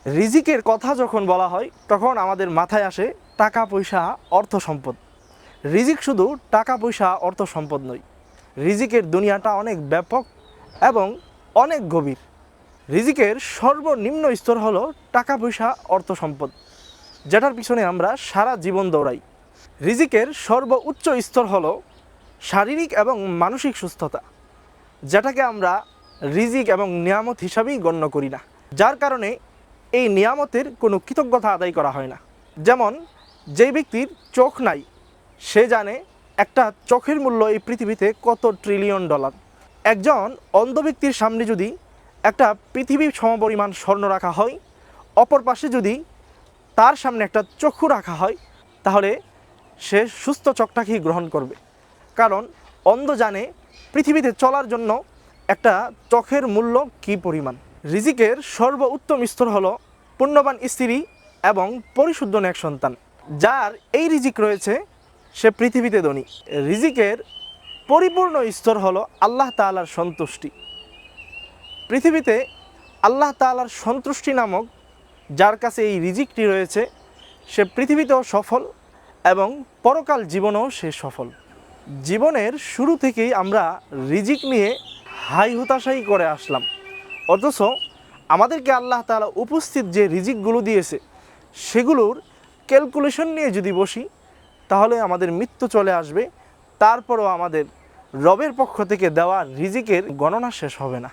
রিজিকের কথা যখন বলা হয় তখন আমাদের মাথায় আসে টাকা পয়সা, অর্থ সম্পদ। রিজিক শুধু টাকা পয়সা, অর্থ সম্পদ নয়। রিজিকের দুনিয়াটা অনেক ব্যাপক এবং অনেক গভীর। রিজিকের সর্বনিম্ন স্তর হলো টাকা পয়সা, অর্থ সম্পদ, যেটার পিছনে আমরা সারা জীবন দৌড়াই। রিজিকের সর্বোচ্চ স্তর হলো শারীরিক এবং মানসিক সুস্থতা, যেটাকে আমরা রিজিক এবং নিয়ামত হিসাবেই গণ্য করি না, যার কারণে এই নিয়ামতের কোনো কৃতজ্ঞতা আদায় করা হয় না। যেমন যেই ব্যক্তির চোখ নাই, সে জানে একটা চোখের মূল্য এই পৃথিবীতে কত ট্রিলিয়ন ডলার। একজন অন্ধ ব্যক্তির সামনে যদি একটা পৃথিবীর সমপরিমাণ স্বর্ণ রাখা হয়, অপর পাশে যদি তার সামনে একটা চক্ষু রাখা হয়, তাহলে সে সুস্থ চোখটাকেই গ্রহণ করবে, কারণ অন্ধ জানে পৃথিবীতে চলার জন্য একটা চোখের মূল্য কী পরিমাণ। রিজিকের সর্বোত্তম স্তর হলো পুণ্যবান স্ত্রী এবং পরিশুদ্ধ নেক সন্তান। যার এই রিজিক রয়েছে সে পৃথিবীতে ধনী। রিজিকের পরিপূর্ণ স্তর হলো আল্লাহ তাআলার সন্তুষ্টি। পৃথিবীতে আল্লাহ তাআলার সন্তুষ্টি নামক যার কাছে এই রিজিকটি রয়েছে, সে পৃথিবীতেও সফল এবং পরকাল জীবনেও সে সফল। জীবনের শুরু থেকেই আমরা রিজিক নিয়ে হাই হুতাশাই করে আসলাম, অথচ আমাদেরকে আল্লাহ তাআলা উপস্থিত যে রিজিকগুলো দিয়েছে সেগুলোর ক্যালকুলেশন নিয়ে যদি বসি, তাহলে আমাদের মৃত্যু চলে আসবে, তারপরও আমাদের রবের পক্ষ থেকে দেওয়া রিজিকের গণনা শেষ হবে না।